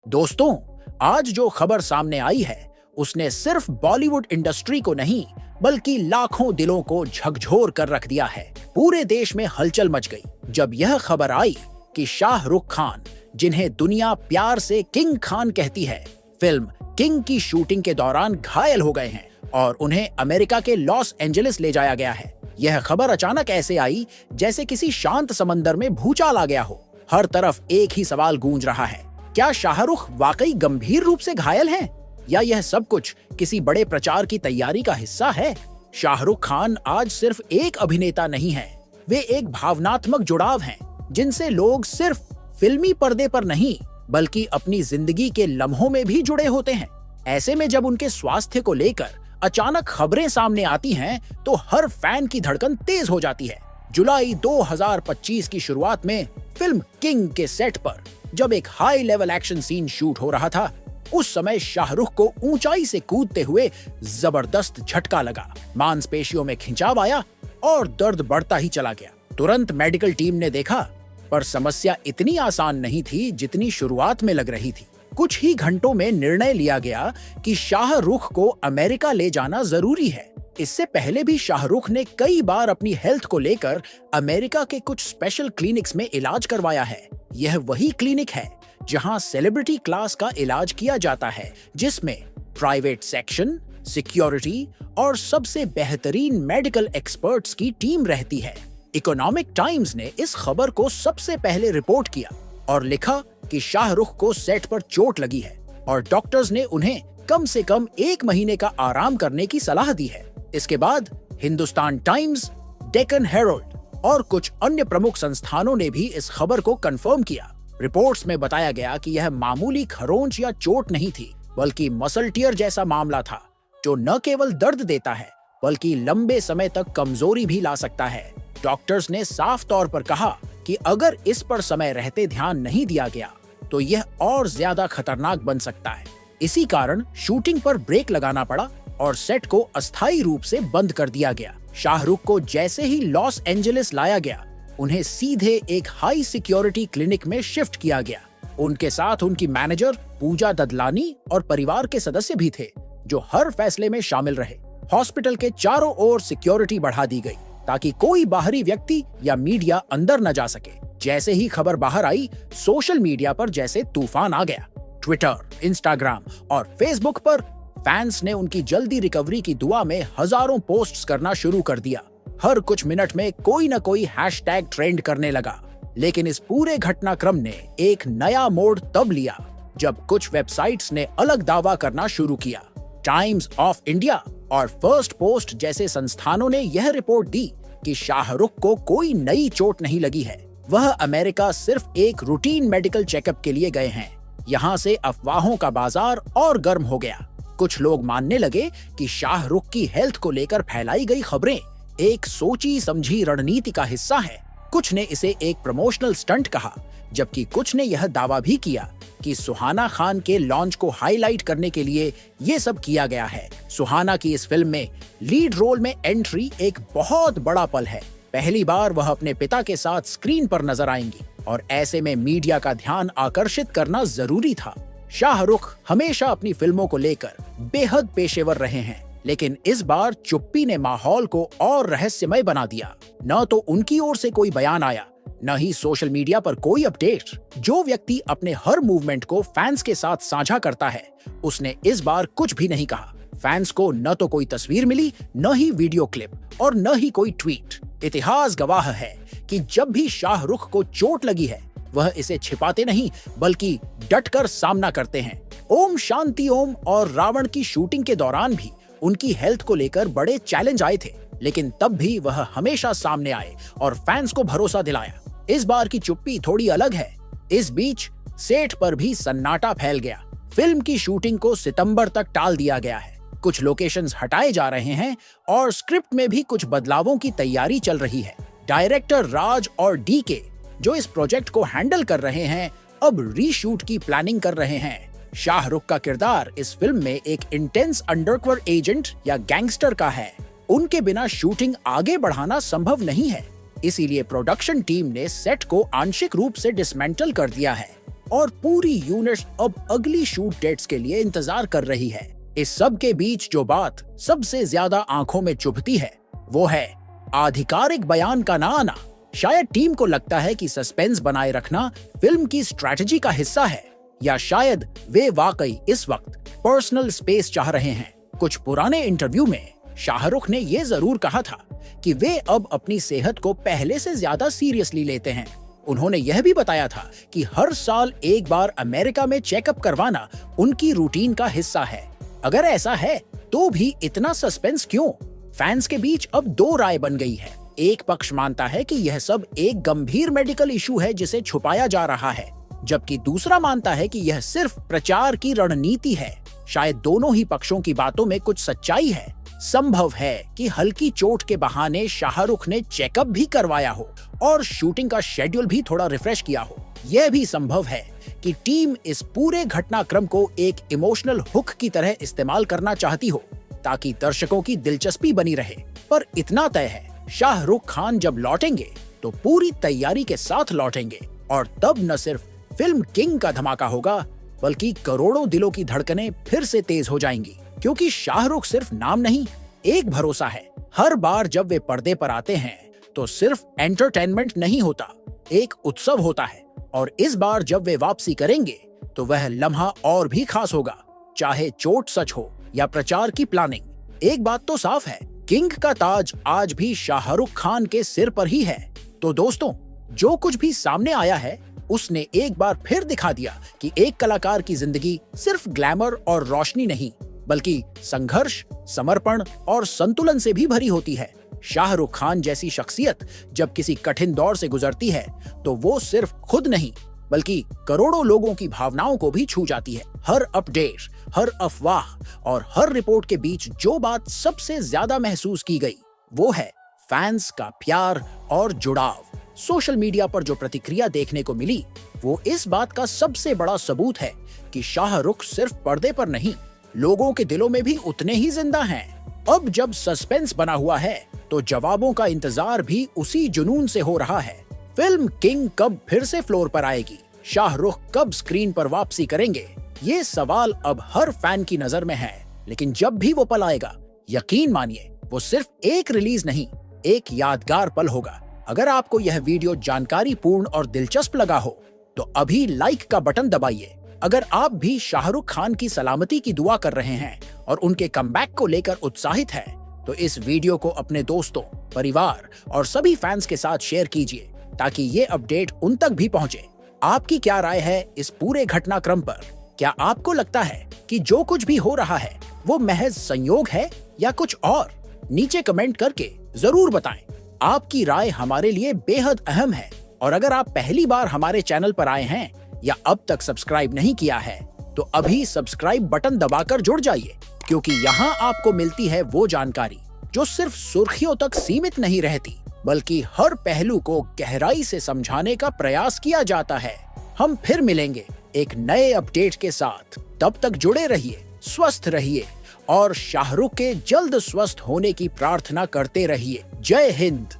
दोस्तों, आज जो खबर सामने आई है उसने सिर्फ बॉलीवुड इंडस्ट्री को नहीं बल्कि लाखों दिलों को झकझोर कर रख दिया है। पूरे देश में हलचल मच गई जब यह खबर आई कि शाहरुख खान, जिन्हें दुनिया प्यार से किंग खान कहती है, फिल्म किंग की शूटिंग के दौरान घायल हो गए हैं और उन्हें अमेरिका के लॉस एंजलिस ले जाया गया है। यह खबर अचानक ऐसे आई जैसे किसी शांत समंदर में भूचाल आ गया हो। हर तरफ एक ही सवाल गूंज रहा है, क्या शाहरुख वाकई गंभीर रूप से घायल हैं? या यह सब कुछ किसी बड़े प्रचार की तैयारी का हिस्सा है? शाहरुख खान आज सिर्फ एक अभिनेता नहीं है, वे एक भावनात्मक जुड़ाव हैं, जिनसे लोग सिर्फ फिल्मी पर्दे पर नहीं बल्कि अपनी जिंदगी के लम्हों में भी जुड़े होते हैं। ऐसे में जब उनके स्वास्थ्य को लेकर अचानक खबरें सामने आती हैं, तो हर फैन की धड़कन तेज हो जाती है। जुलाई 2025 की शुरुआत में फिल्म किंग के सेट पर जब एक high level action scene shoot हो रहा था, उस समय शाहरुख को ऊंचाई से कूदते हुए जबरदस्त झटका लगा। मांसपेशियों में खिंचाव आया और दर्द बढ़ता ही चला गया। तुरंत मेडिकल टीम ने देखा, पर समस्या इतनी आसान नहीं थी जितनी शुरुआत में लग रही थी। कुछ ही घंटों में निर्णय लिया गया कि शाहरुख को अमेरिका ले जाना जरूरी है। इससे पहले भी शाहरुख ने कई बार अपनी हेल्थ को लेकर अमेरिका के कुछ स्पेशल क्लिनिक्स में इलाज करवाया है। यह वही क्लिनिक है जहां सेलिब्रिटी क्लास का इलाज किया जाता है, जिसमें प्राइवेट सेक्शन, सिक्योरिटी और सबसे बेहतरीन मेडिकल एक्सपर्ट्स की टीम रहती है। इकोनॉमिक टाइम्स ने इस खबर को सबसे पहले रिपोर्ट किया और लिखा कि शाहरुख को सेट पर चोट लगी है और डॉक्टर्स ने उन्हें कम से कम 1 महीने का आराम करने की सलाह दी है। इसके बाद हिंदुस्तान टाइम्स, डेक्कन हेरोल्ड और कुछ अन्य प्रमुख संस्थानों ने भी इस खबर को कंफर्म किया। रिपोर्ट्स में बताया गया कि यह मामूली खरोंच या चोट नहीं थी, बल्कि मसल टियर जैसा मामला था, जो न केवल दर्द देता है बल्कि लंबे समय तक कमजोरी भी ला सकता है। डॉक्टर्स ने साफ तौर पर कहा कि अगर इस पर समय रहते ध्यान नहीं दिया गया तो यह और ज्यादा खतरनाक बन सकता है। इसी कारण शूटिंग पर ब्रेक लगाना पड़ा और सेट को अस्थायी रूप से बंद कर दिया गया। शाहरुख को जैसे ही लॉस एंजलिस लाया गया, उन्हें सीधे एक हाई सिक्योरिटी क्लिनिक में शिफ्ट किया गया। उनके साथ उनकी मैनेजर पूजा ददलानी और परिवार के सदस्य भी थे, जो हर फैसले में शामिल रहे। हॉस्पिटल के चारों ओर सिक्योरिटी बढ़ा दी गई ताकि कोई बाहरी व्यक्ति या मीडिया अंदर न जा सके। जैसे ही खबर बाहर आई, सोशल मीडिया पर जैसे तूफान आ गया। ट्विटर, इंस्टाग्राम और फेसबुक पर फैंस ने उनकी जल्दी रिकवरी की दुआ में हजारों पोस्ट्स करना शुरू कर दिया। हर कुछ मिनट में कोई न कोई हैशटैग ट्रेंड करने लगा। लेकिन इस पूरे घटनाक्रम ने एक नया मोड़ तब लिया जब कुछ वेबसाइट्स ने अलग दावा करना शुरू किया। टाइम्स ऑफ इंडिया और फर्स्ट पोस्ट जैसे संस्थानों ने यह रिपोर्ट दी कि शाहरुख को कोई नई चोट नहीं लगी है, वह अमेरिका सिर्फ एक रूटीन मेडिकल चेकअप के लिए गए हैं। यहाँ से अफवाहों का बाजार और गर्म हो गया। कुछ लोग मानने लगे कि शाहरुख की हेल्थ को लेकर फैलाई गई खबरें एक सोची समझी रणनीति का हिस्सा है। कुछ ने इसे एक प्रमोशनल स्टंट कहा, जबकि कुछ ने यह दावा भी किया कि सुहाना खान के लॉन्च को हाईलाइट करने के लिए ये सब किया गया है। सुहाना की इस फिल्म में लीड रोल में एंट्री एक बहुत बड़ा पल है। पहली बार वह अपने पिता के साथ स्क्रीन पर नजर आएंगी और ऐसे में मीडिया का ध्यान आकर्षित करना जरूरी था। शाहरुख हमेशा अपनी फिल्मों को लेकर बेहद पेशेवर रहे हैं, लेकिन इस बार चुप्पी ने माहौल को और रहस्यमय बना दिया। न तो उनकी ओर से कोई बयान आया, न ही सोशल मीडिया पर कोई अपडेट। जो व्यक्ति अपने हर मूवमेंट को फैंस के साथ साझा करता है, उसने इस बार कुछ भी नहीं कहा। फैंस को न तो कोई तस्वीर मिली, न ही वीडियो क्लिप और न ही कोई ट्वीट। इतिहास गवाह है कि जब भी शाहरुख को चोट लगी है, वह इसे छिपाते नहीं बल्कि डटकर सामना करते हैं। ओम शांति ओम और रावण की शूटिंग के दौरान भी उनकी हेल्थ को लेकर बड़े चैलेंज आए थे, लेकिन तब भी वह हमेशा सामने आए और फैंस को भरोसा दिलाया। इस बार की चुप्पी थोड़ी अलग है। इस बीच सेट पर भी सन्नाटा फैल गया। फिल्म की शूटिंग को सितंबर तक टाल दिया गया है। कुछ लोकेशंस हटाए जा रहे हैं और स्क्रिप्ट में भी कुछ बदलावों की तैयारी चल रही है। डायरेक्टर राज और डीके, जो इस प्रोजेक्ट को हैंडल कर रहे हैं, अब रीशूट की प्लानिंग कर रहे हैं। शाहरुख का किरदार इस फिल्म में एक इंटेंस अंडरकवर एजेंट या गैंगस्टर का है। उनके बिना शूटिंग आगे बढ़ाना संभव नहीं है, इसीलिए प्रोडक्शन टीम ने सेट को आंशिक रूप से डिसमेंटल कर दिया है। और पूरी यूनिट अब अगली शूट डेट्स के लिए इंतजार कर रही है। इस सब के बीच जो बात सबसे ज्यादा आंखों में चुभती है वो है आधिकारिक बयान का ना आना। शायद टीम को लगता है कि सस्पेंस बनाए रखना फिल्म की स्ट्रैटेजी का हिस्सा है, या शायद वे वाकई इस वक्त पर्सनल स्पेस चाह रहे हैं। कुछ पुराने इंटरव्यू में शाहरुख ने ये जरूर कहा था कि वे अब अपनी सेहत को पहले से ज्यादा सीरियसली लेते हैं। उन्होंने यह भी बताया था कि हर साल एक बार अमेरिका में चेकअप करवाना उनकी रूटीन का हिस्सा है। अगर ऐसा है तो भी इतना सस्पेंस क्यों? फैंस के बीच अब दो राय बन गई है। एक पक्ष मानता है कि यह सब एक गंभीर मेडिकल इशू है जिसे छुपाया जा रहा है, जबकि दूसरा मानता है कि यह सिर्फ प्रचार की रणनीति है। शायद दोनों ही पक्षों की बातों में कुछ सच्चाई है। संभव है कि हल्की चोट के बहाने शाहरुख ने चेकअप भी करवाया हो और शूटिंग का शेड्यूल भी थोड़ा रिफ्रेश किया हो। यह भी संभव है कि टीम इस पूरे घटनाक्रम को एक इमोशनल हुक की तरह इस्तेमाल करना चाहती हो ताकि दर्शकों की दिलचस्पी बनी रहे। पर इतना तय है, शाहरुख खान जब लौटेंगे तो पूरी तैयारी के साथ लौटेंगे, और तब न सिर्फ फिल्म किंग का धमाका होगा बल्कि करोड़ों दिलों की धड़कनें फिर से तेज हो जाएंगी। क्योंकि शाहरुख सिर्फ नाम नहीं, एक भरोसा है। हर बार जब वे पर्दे पर आते हैं तो सिर्फ एंटरटेनमेंट नहीं होता, एक उत्सव होता है। और इस बार जब वे वापसी करेंगे तो वह लम्हा और भी खास होगा, चाहे चोट सच हो या प्रचार की प्लानिंग। एक बात तो साफ है, किंग का ताज आज भी शाहरुख खान के सिर पर ही है। तो दोस्तों, जो कुछ भी सामने आया है उसने एक बार फिर दिखा दिया कि एक कलाकार की जिंदगी सिर्फ ग्लैमर और रोशनी नहीं बल्कि संघर्ष, समर्पण और संतुलन से भी भरी होती है। शाहरुख खान जैसी शख्सियत जब किसी कठिन दौर से गुजरती है तो वो सिर्फ खुद नहीं बल्कि करोड़ों लोगों की भावनाओं को भी छू जाती है। हर अपडेट, हर अफवाह और हर रिपोर्ट के बीच जो बात सबसे ज्यादा महसूस की गई वो है फैंस का प्यार और जुड़ाव। सोशल मीडिया पर जो प्रतिक्रिया देखने को मिली वो इस बात का सबसे बड़ा सबूत है कि शाहरुख सिर्फ पर्दे पर नहीं, लोगों के दिलों में भी उतने ही जिंदा हैं। अब जब सस्पेंस बना हुआ है तो जवाबों का इंतजार भी उसी जुनून से हो रहा है। फिल्म किंग कब फिर से फ्लोर पर आएगी? शाहरुख कब स्क्रीन पर वापसी करेंगे? ये सवाल अब हर फैन की नजर में है। लेकिन जब भी वो पल आएगा, यकीन मानिए वो सिर्फ एक रिलीज नहीं, एक यादगार पल होगा। अगर आपको यह वीडियो जानकारी पूर्ण और दिलचस्प लगा हो तो अभी लाइक का बटन दबाइए। अगर आप भी शाहरुख खान की सलामती की दुआ कर रहे हैं और उनके कमबैक को लेकर उत्साहित हैं, तो इस वीडियो को अपने दोस्तों, परिवार और सभी फैंस के साथ शेयर कीजिए ताकि ये अपडेट उन तक भी पहुंचे। आपकी क्या राय है इस पूरे घटनाक्रम पर? क्या आपको लगता है कि जो कुछ भी हो रहा है वो महज संयोग है या कुछ और? नीचे कमेंट करके जरूर बताएं। आपकी राय हमारे लिए बेहद अहम है। और अगर आप पहली बार हमारे चैनल पर आए हैं या अब तक सब्सक्राइब नहीं किया है तो अभी सब्सक्राइब बटन दबाकर जुड़ जाइए, क्योंकि यहाँ आपको मिलती है वो जानकारी जो सिर्फ सुर्खियों तक सीमित नहीं रहती बल्कि हर पहलू को गहराई से समझाने का प्रयास किया जाता है। हम फिर मिलेंगे एक नए अपडेट के साथ। तब तक जुड़े रहिए, स्वस्थ रहिए और शाहरुख के जल्द स्वस्थ होने की प्रार्थना करते रहिए। जय हिंद।